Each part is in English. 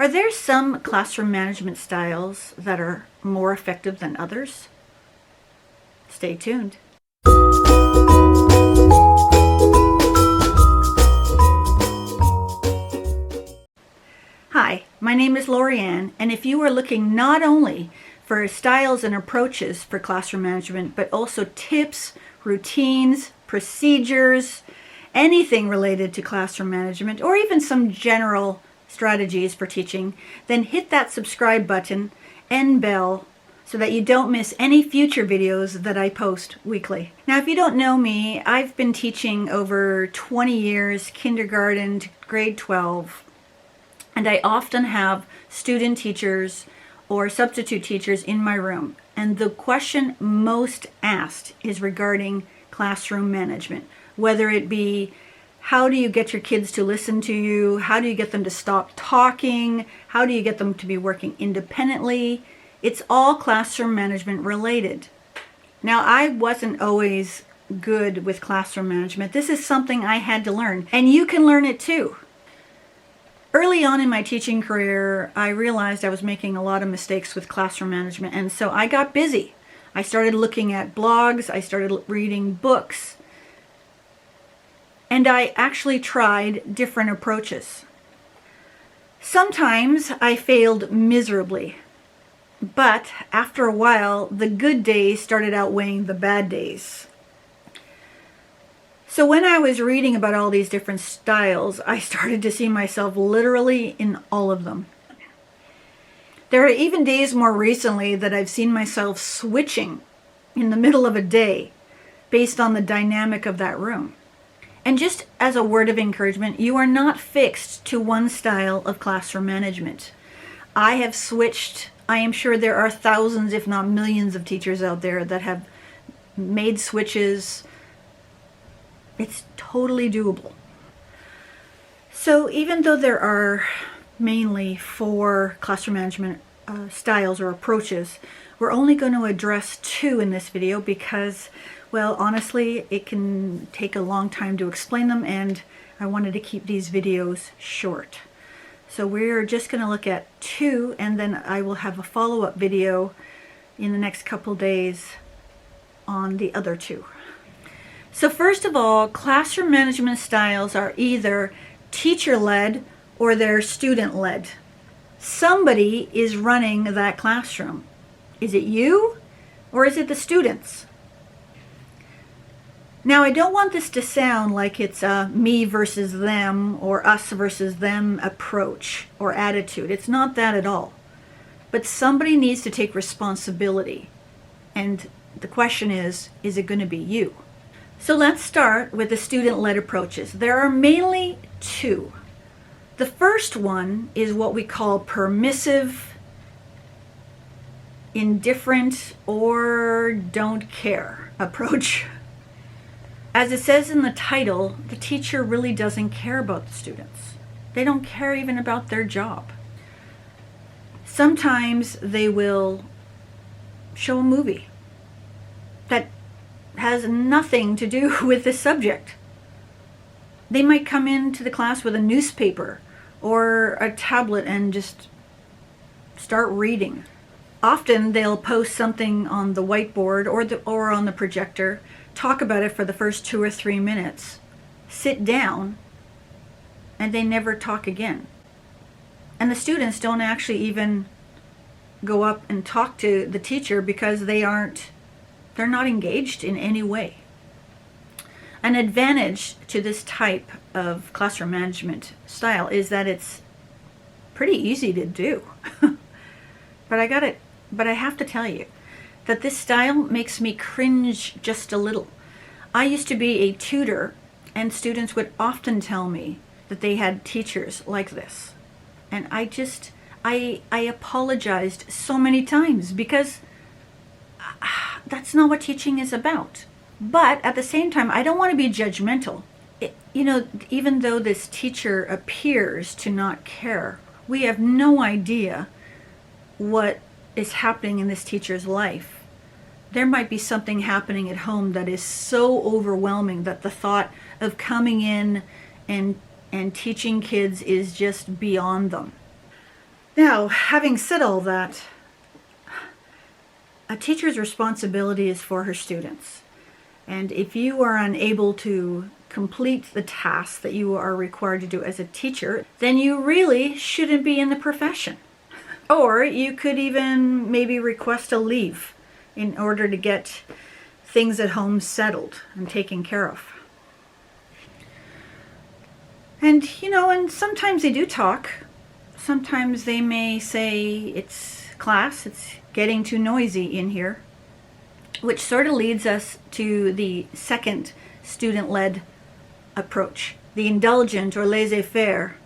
Are there some classroom management styles that are more effective than others? Stay tuned. Hi, my name is Lorianne, and if you are looking not only for styles and approaches for classroom management, but also tips, routines, procedures, anything related to classroom management, or even some general strategies for teaching, then hit that subscribe button and bell so that you don't miss any future videos that I post weekly. Now, if you don't know me, I've been teaching over 20 years, kindergarten to grade 12, and I often have student teachers or substitute teachers in my room. And the question most asked is regarding classroom management, whether it be how do you get your kids to listen to you? How do you get them to stop talking? How do you get them to be working independently? It's all classroom management related. Now, I wasn't always good with classroom management. This is something I had to learn, and you can learn it too. Early on in my teaching career, I realized I was making a lot of mistakes with classroom management, and so I got busy. I started looking at blogs, I started reading books, and I actually tried different approaches. Sometimes I failed miserably, but after a while, the good days started outweighing the bad days. So when I was reading about all these different styles, I started to see myself literally in all of them. There are even days more recently that I've seen myself switching in the middle of a day based on the dynamic of that room. And just as a word of encouragement, you are not fixed to one style of classroom management. I have switched. I am sure there are thousands, if not millions, of teachers out there that have made switches. It's totally doable. So even though there are mainly 4 classroom management styles or approaches, we're only going to address 2 in this video because, well, honestly, it can take a long time to explain them, and I wanted to keep these videos short. So we're just going to look at 2, and then I will have a follow-up video in the next couple days on the other 2. So first of all, classroom management styles are either teacher-led or they're student-led. Somebody is running that classroom. Is it you or is it the students? Now, I don't want this to sound like it's a me versus them or us versus them approach or attitude. It's not that at all. But somebody needs to take responsibility. And the question is it going to be you? So let's start with the student-led approaches. There are mainly 2. The first one is what we call permissive, indifferent, or don't care approach. As it says in the title, the teacher really doesn't care about the students. They don't care even about their job. Sometimes they will show a movie that has nothing to do with the subject. They might come into the class with a newspaper or a tablet and just start reading. Often they'll post something on the whiteboard or on the projector, talk about it for the first 2 or 3 minutes, sit down, and they never talk again. And the students don't actually even go up and talk to the teacher because they're not engaged in any way. An advantage to this type of classroom management style is that it's pretty easy to do. But I have to tell you that this style makes me cringe just a little. I used to be a tutor, and students would often tell me that they had teachers like this. And I apologized so many times because that's not what teaching is about. But at the same time, I don't want to be judgmental. Even though this teacher appears to not care, we have no idea what is happening in this teacher's life. There might be something happening at home that is so overwhelming that the thought of coming in and teaching kids is just beyond them. Now, having said all that, a teacher's responsibility is for her students. And if you are unable to complete the tasks that you are required to do as a teacher, then you really shouldn't be in the profession. Or you could even maybe request a leave in order to get things at home settled and taken care of. And and sometimes they do talk. Sometimes they may say, it's class, it's getting too noisy in here. Which sort of leads us to the second student-led approach, the indulgent or laissez-faire.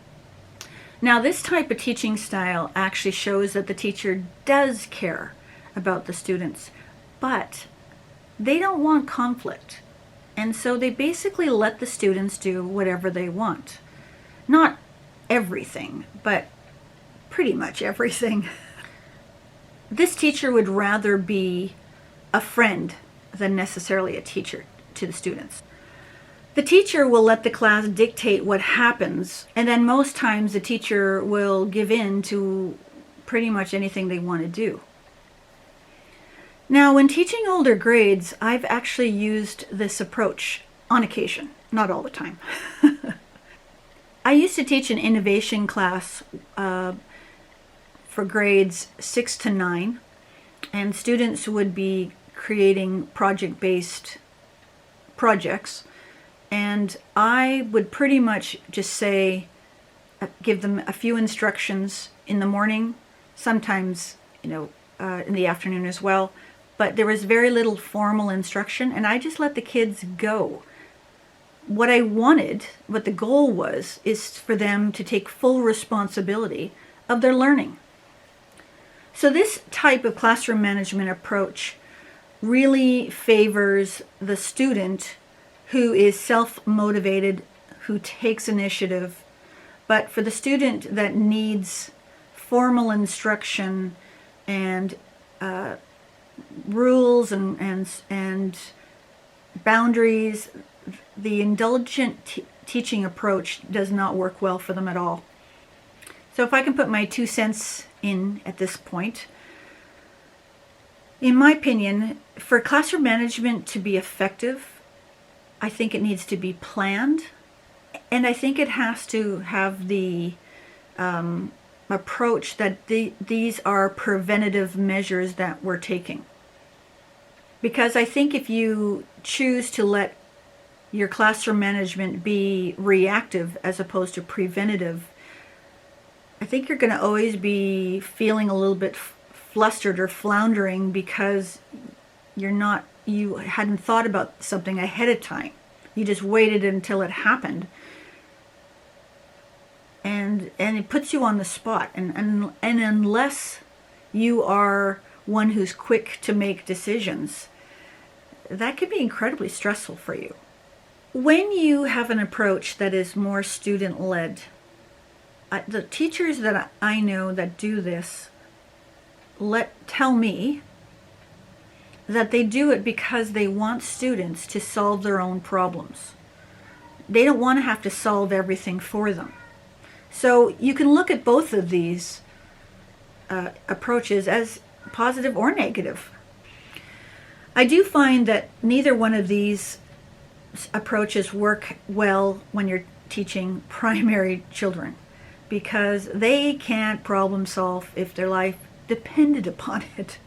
Now, this type of teaching style actually shows that the teacher does care about the students, but they don't want conflict. And so they basically let the students do whatever they want. Not everything, but pretty much everything. This teacher would rather be a friend than necessarily a teacher to the students. The teacher will let the class dictate what happens, and then most times the teacher will give in to pretty much anything they want to do. Now, when teaching older grades, I've actually used this approach on occasion, not all the time. I used to teach an innovation class for grades 6 to 9, and students would be creating project-based projects, and I would pretty much just say, give them a few instructions in the morning, sometimes in the afternoon as well, but there was very little formal instruction, and I just let the kids go. What I wanted, what the goal was, is for them to take full responsibility of their learning. So this type of classroom management approach really favors the student who is self-motivated, who takes initiative. But for the student that needs formal instruction and rules and boundaries, the indulgent teaching approach does not work well for them at all. So if I can put my 2 cents in at this point, in my opinion, for classroom management to be effective, I think it needs to be planned, and I think it has to have the approach that these are preventative measures that we're taking. Because I think if you choose to let your classroom management be reactive as opposed to preventative, I think you're going to always be feeling a little bit flustered or floundering because you hadn't thought about something ahead of time. You just waited until it happened. And it puts you on the spot. And unless you are one who's quick to make decisions, that can be incredibly stressful for you. When you have an approach that is more student-led, the teachers that I know that do this tell me that they do it because they want students to solve their own problems. They don't want to have to solve everything for them. So you can look at both of these approaches as positive or negative. I do find that neither one of these approaches work well when you're teaching primary children, because they can't problem solve if their life depended upon it.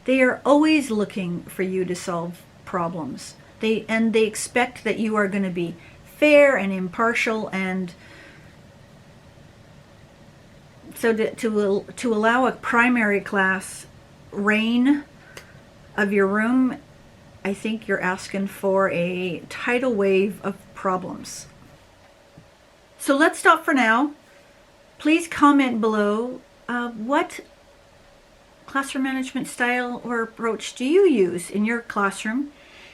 They are always looking for you to solve problems. They expect that you are going to be fair and impartial, and so to allow a primary class reign of your room, I think you're asking for a tidal wave of problems. So let's stop for now. Please comment below what classroom management style or approach do you use in your classroom?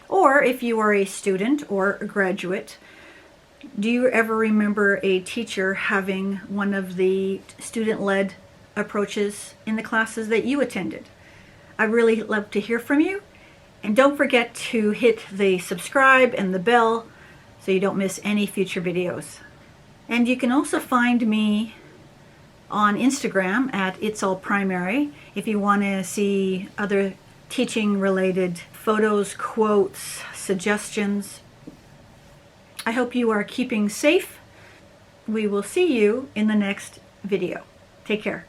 Or if you are a student or a graduate, do you ever remember a teacher having one of the student-led approaches in the classes that you attended? I'd really love to hear from you. And don't forget to hit the subscribe and the bell so you don't miss any future videos. And you can also find me on Instagram at It's All Primary if you want to see other teaching related photos, quotes, suggestions. I hope you are keeping safe. We will see you in the next video. Take care.